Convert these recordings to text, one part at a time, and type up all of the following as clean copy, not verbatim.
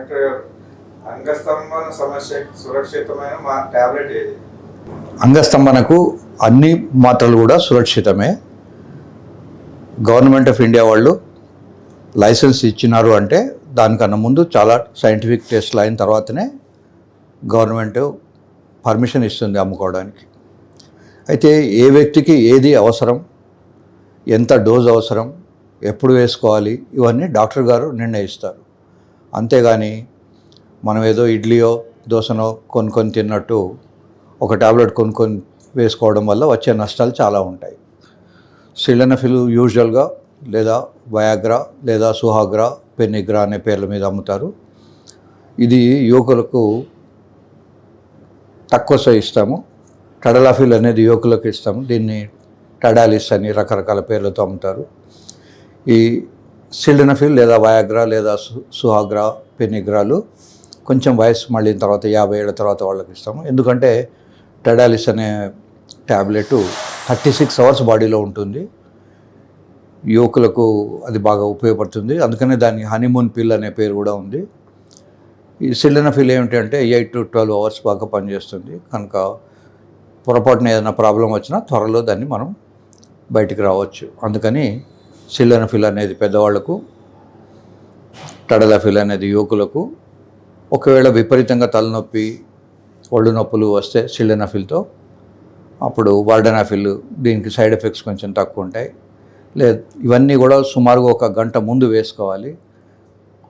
Doctor గారు, అంగస్తంభన సమస్య సురక్షితమైన మా టాబ్లెట్ ఏది? అంగస్తంభనకు అన్ని మాత్రలు కూడా సురక్షితమే. గవర్నమెంట్ ఆఫ్ ఇండియా వాళ్ళు లైసెన్స్ ఇచ్చినారు అంటే దానికన్నా ముందు చాలా సైంటిఫిక్ టెస్ట్లు అయిన తర్వాతనే గవర్నమెంట్ పర్మిషన్ ఇస్తుంది అమ్ముకోవడానికి. అయితే ఏ వ్యక్తికి ఏది అవసరం, ఎంత డోజ్ అవసరం, ఎప్పుడు వేసుకోవాలి, ఇవన్నీ డాక్టర్ గారు నిర్ణయిస్తారు. అంతేగాని మనం ఏదో ఇడ్లీయో దోశనో కొనుక్కొని తిన్నట్టు ఒక టాబ్లెట్ కొనుక్కొని వేసుకోవడం వల్ల వచ్చే నష్టాలు చాలా ఉంటాయి. సిల్డెనాఫిల్ యూజువల్గా లేదా వయాగ్రా లేదా సుహాగ్రా, పెనిగ్రా అనే పేర్ల మీద అమ్ముతారు. ఇది యువకులకు తక్కువ ఇస్తాము. టడలాఫిల్ అనేది యువకులకు ఇస్తాము. దీన్ని టడాలిస్ అని రకరకాల పేర్లతో అమ్ముతారు. ఈ సిల్డెనాఫిల్ లేదా వయాగ్రా లేదా సుహాగ్రా, పెనిగ్రాలు కొంచెం వయసు మళ్ళిన తర్వాత 50 ఏళ్ళ తర్వాత వాళ్ళకి ఇస్తాము. ఎందుకంటే టడాలిస్ అనే ట్యాబ్లెట్ 36 అవర్స్ బాడీలో ఉంటుంది. యువకులకు అది బాగా ఉపయోగపడుతుంది. అందుకనే దాని హనీమూన్ పిల్ అనే పేరు కూడా ఉంది. ఈ సిల్డెనాఫిల్ ఏమిటంటే 8 to 12 అవర్స్ బాగా పనిచేస్తుంది. కనుక పొరపాటున ఏదైనా ప్రాబ్లం వచ్చినా త్వరలో దాన్ని మనం బయటికి రావచ్చు. అందుకని సిల్డెనాఫిల్ అనేది పెద్దవాళ్లకు, టడలాఫిల్ అనేది యువకులకు. ఒకవేళ విపరీతంగా తలనొప్పి, ఒళ్ళు నొప్పులు వస్తే సిల్డెనాఫిల్తో, అప్పుడు వార్డెనాఫిల్, దీనికి సైడ్ ఎఫెక్ట్స్ కొంచెం తక్కువ ఉంటాయి. ఇవన్నీ కూడా సుమారుగా 1 గంట ముందు వేసుకోవాలి.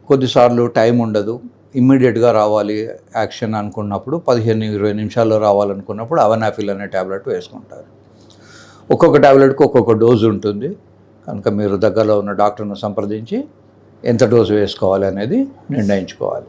కొద్దిసార్లు టైం ఉండదు, ఇమ్మీడియట్గా రావాలి యాక్షన్ అనుకున్నప్పుడు, 15-20 నిమిషాల్లో రావాలనుకున్నప్పుడు అవనాఫిల్ అనే ట్యాబ్లెట్ వేసుకుంటారు. ఒక్కొక్క ట్యాబ్లెట్కి ఒక్కొక్క డోసు ఉంటుంది. కనుక మీరు దగ్గరలో ఉన్న డాక్టర్ను సంప్రదించి ఎంత డోసు వేసుకోవాలి అనేది నిర్ణయించుకోవాలి.